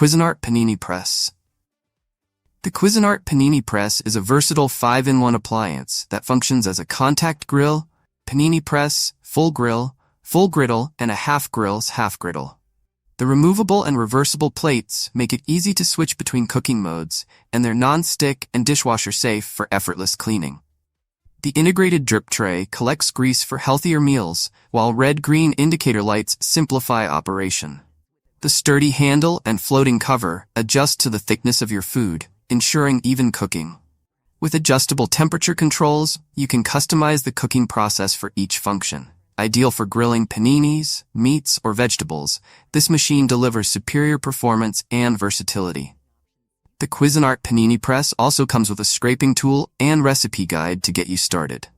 Cuisinart Panini Press. The Cuisinart Panini Press is a versatile 5-in-1 appliance that functions as a contact grill, panini press, full griddle, and a half griddle. The removable and reversible plates make it easy to switch between cooking modes, and they're non-stick and dishwasher safe for effortless cleaning. The integrated drip tray collects grease for healthier meals, while red-green indicator lights simplify operation. The sturdy handle and floating cover adjust to the thickness of your food, ensuring even cooking. With adjustable temperature controls, you can customize the cooking process for each function. Ideal for grilling paninis, meats, or vegetables, this machine delivers superior performance and versatility. The Cuisinart Panini Press also comes with a scraping tool and recipe guide to get you started.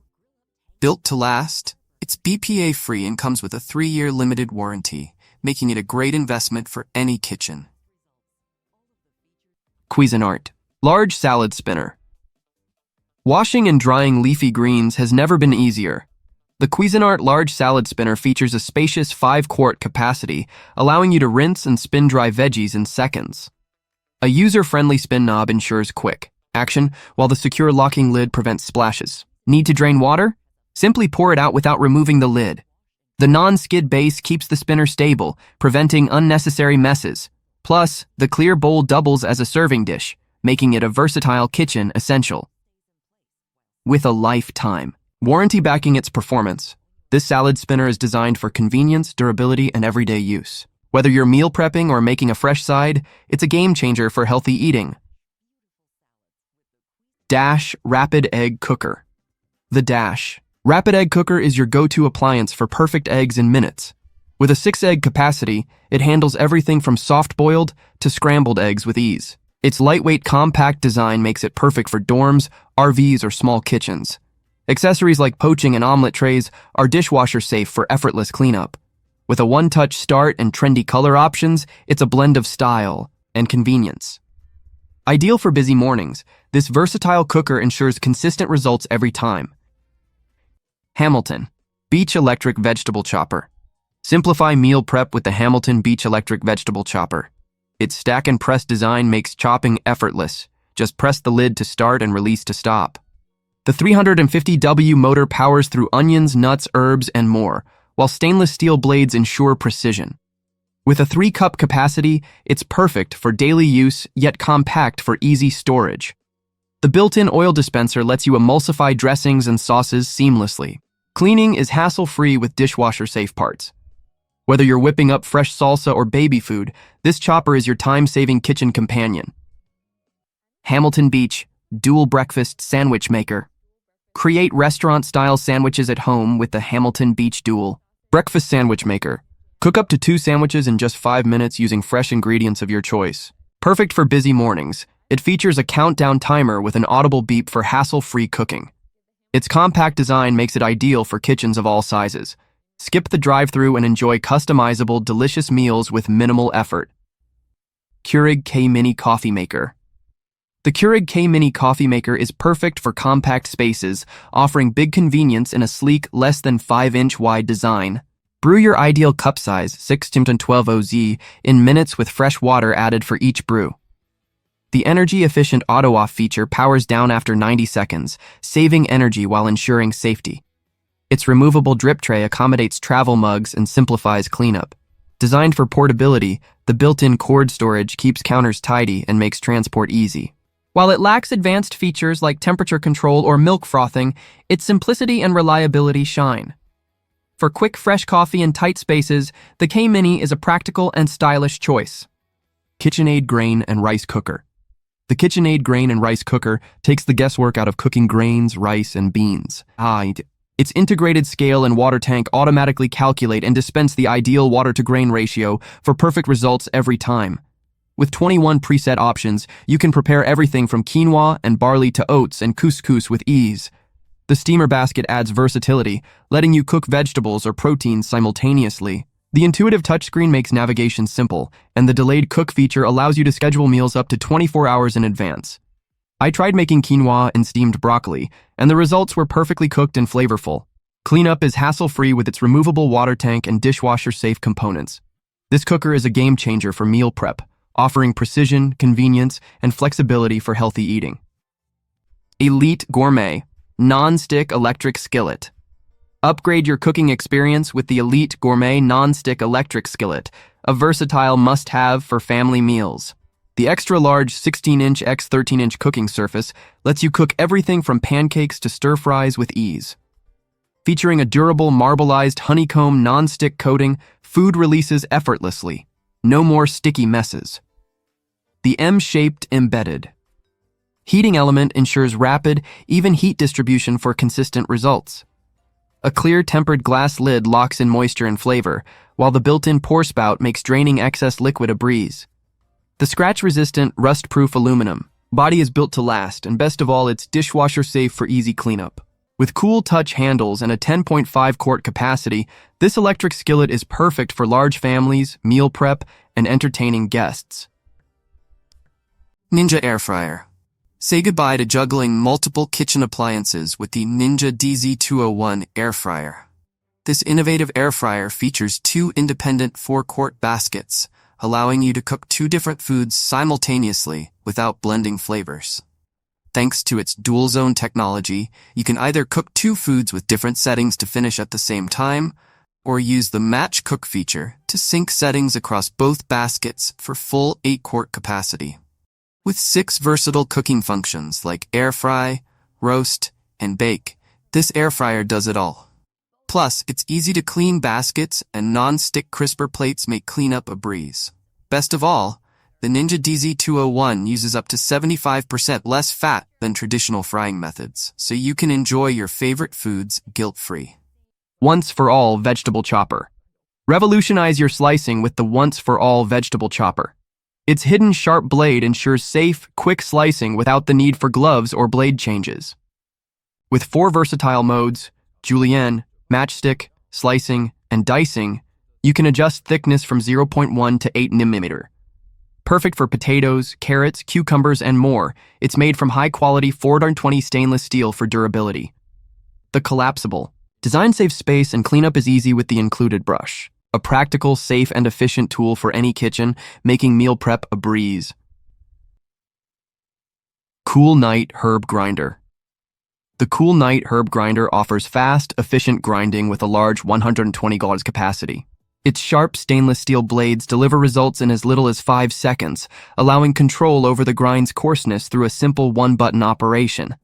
Built to last, it's BPA-free and comes with a 3-year limited warranty, making it a great investment for any kitchen. Cuisinart Large Salad Spinner. Washing and drying leafy greens has never been easier. The Cuisinart Large Salad Spinner features a spacious 5-quart capacity, allowing you to rinse and spin dry veggies in seconds. A user-friendly spin knob ensures quick action, while the secure locking lid prevents splashes. Need to drain water? Simply pour it out without removing the lid. The non-skid base keeps the spinner stable, preventing unnecessary messes. Plus, the clear bowl doubles as a serving dish, making it a versatile kitchen essential. With a lifetime warranty backing its performance, this salad spinner is designed for convenience, durability, and everyday use. Whether you're meal prepping or making a fresh side, it's a game changer for healthy eating. Dash Rapid Egg Cooker. The Dash Rapid Egg Cooker is your go-to appliance for perfect eggs in minutes. With a 6-egg capacity, it handles everything from soft-boiled to scrambled eggs with ease. Its lightweight, compact design makes it perfect for dorms, RVs, or small kitchens. Accessories like poaching and omelet trays are dishwasher safe for effortless cleanup. With a one-touch start and trendy color options, it's a blend of style and convenience. Ideal for busy mornings, this versatile cooker ensures consistent results every time. Hamilton Beach Electric Vegetable Chopper. Simplify meal prep with the Hamilton Beach Electric Vegetable Chopper. Its stack and press design makes chopping effortless. Just press the lid to start and release to stop. The 350W motor powers through onions, nuts, herbs, and more, while stainless steel blades ensure precision. With a 3-cup capacity, it's perfect for daily use, yet compact for easy storage. The built-in oil dispenser lets you emulsify dressings and sauces seamlessly. Cleaning is hassle-free with dishwasher-safe parts. Whether you're whipping up fresh salsa or baby food, this chopper is your time-saving kitchen companion. Hamilton Beach Dual Breakfast Sandwich Maker. Create restaurant-style sandwiches at home with the Hamilton Beach Dual Breakfast Sandwich Maker. Cook up to 2 sandwiches in just 5 minutes using fresh ingredients of your choice. Perfect for busy mornings, it features a countdown timer with an audible beep for hassle-free cooking. Its compact design makes it ideal for kitchens of all sizes. Skip the drive-thru and enjoy customizable, delicious meals with minimal effort. Keurig K-Mini Coffee Maker. The Keurig K-Mini Coffee Maker is perfect for compact spaces, offering big convenience in a sleek, less than 5-inch wide design. Brew your ideal cup size, 612 Oz, in minutes with fresh water added for each brew. The energy-efficient auto-off feature powers down after 90 seconds, saving energy while ensuring safety. Its removable drip tray accommodates travel mugs and simplifies cleanup. Designed for portability, the built-in cord storage keeps counters tidy and makes transport easy. While it lacks advanced features like temperature control or milk frothing, its simplicity and reliability shine. For quick, fresh coffee in tight spaces, the K-Mini is a practical and stylish choice. KitchenAid Grain and Rice Cooker. The KitchenAid Grain and Rice Cooker takes the guesswork out of cooking grains, rice, and beans. Its integrated scale and water tank automatically calculate and dispense the ideal water-to-grain ratio for perfect results every time. With 21 preset options, you can prepare everything from quinoa and barley to oats and couscous with ease. The steamer basket adds versatility, letting you cook vegetables or proteins simultaneously. The intuitive touchscreen makes navigation simple, and the delayed cook feature allows you to schedule meals up to 24 hours in advance. I tried making quinoa and steamed broccoli, and the results were perfectly cooked and flavorful. Cleanup is hassle-free with its removable water tank and dishwasher-safe components. This cooker is a game changer for meal prep, offering precision, convenience, and flexibility for healthy eating. Elite Gourmet Non-Stick Electric Skillet. Upgrade your cooking experience with the Elite Gourmet Non-Stick Electric Skillet, a versatile must-have for family meals. The extra-large 16-inch x 13-inch cooking surface lets you cook everything from pancakes to stir-fries with ease. Featuring a durable marbleized honeycomb non-stick coating, food releases effortlessly. No more sticky messes. The M-shaped embedded heating element ensures rapid, even heat distribution for consistent results. A clear tempered glass lid locks in moisture and flavor, while the built-in pour spout makes draining excess liquid a breeze. The scratch-resistant, rust-proof aluminum body is built to last, and best of all, it's dishwasher-safe for easy cleanup. With cool touch handles and a 10.5 quart capacity, this electric skillet is perfect for large families, meal prep, and entertaining guests. Ninja Air Fryer. Say goodbye to juggling multiple kitchen appliances with the Ninja DZ201 Air Fryer. This innovative air fryer features two independent 4-quart baskets, allowing you to cook two different foods simultaneously without blending flavors. Thanks to its dual-zone technology, you can either cook two foods with different settings to finish at the same time, or use the Match Cook feature to sync settings across both baskets for full 8-quart capacity. With 6 versatile cooking functions like air fry, roast, and bake, this air fryer does it all. Plus, its easy-to-clean baskets and non-stick crisper plates make cleanup a breeze. Best of all, the Ninja DZ201 uses up to 75% less fat than traditional frying methods, so you can enjoy your favorite foods guilt-free. Once-for-all vegetable chopper. Revolutionize your slicing with the once-for-all vegetable chopper. Its hidden sharp blade ensures safe, quick slicing without the need for gloves or blade changes. With 4 versatile modes, julienne, matchstick, slicing, and dicing, you can adjust thickness from 0.1 to 8 mm. Perfect for potatoes, carrots, cucumbers, and more, it's made from high-quality 420 stainless steel for durability. The collapsible. Design saves space and cleanup is easy with the included brush. A practical, safe, and efficient tool for any kitchen, making meal prep a breeze. Cuisinart Herb Grinder. The Cuisinart Herb Grinder offers fast, efficient grinding with a large 120 gauge capacity. Its sharp stainless steel blades deliver results in as little as 5 seconds, allowing control over the grind's coarseness through a simple one-button operation.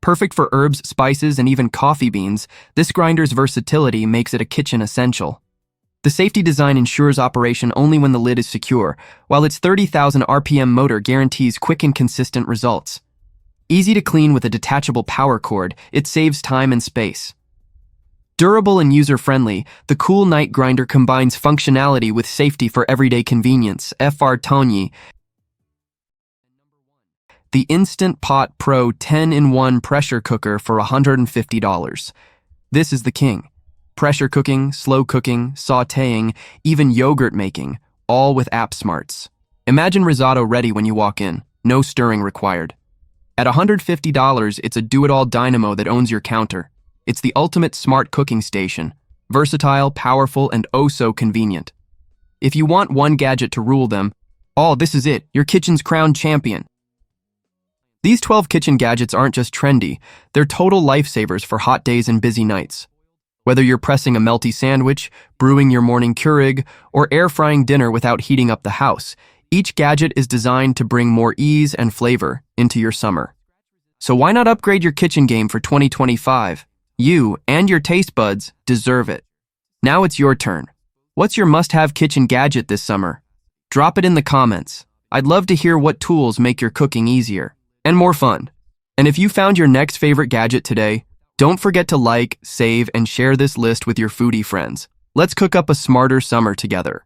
Perfect for herbs, spices, and even coffee beans, this grinder's versatility makes it a kitchen essential. The safety design ensures operation only when the lid is secure, while its 30,000 RPM motor guarantees quick and consistent results. Easy to clean with a detachable power cord, it saves time and space. Durable and user-friendly, the Cuisinart grinder combines functionality with safety for everyday convenience. Fr Tony. The Instant Pot Pro 10-in-1 pressure cooker for $150. This is the king. Pressure cooking, slow cooking, sautéing, even yogurt making, all with app smarts. Imagine risotto ready when you walk in, no stirring required. At $150, it's a do-it-all dynamo that owns your counter. It's the ultimate smart cooking station, versatile, powerful, and oh so convenient. If you want one gadget to rule them, this is it, your kitchen's crowned champion. These 12 kitchen gadgets aren't just trendy, they're total lifesavers for hot days and busy nights. Whether you're pressing a melty sandwich, brewing your morning Keurig, or air-frying dinner without heating up the house, each gadget is designed to bring more ease and flavor into your summer. So why not upgrade your kitchen game for 2025? You and your taste buds deserve it. Now it's your turn. What's your must-have kitchen gadget this summer? Drop it in the comments. I'd love to hear what tools make your cooking easier and more fun. And if you found your next favorite gadget today, don't forget to like, save, and share this list with your foodie friends. Let's cook up a smarter summer together.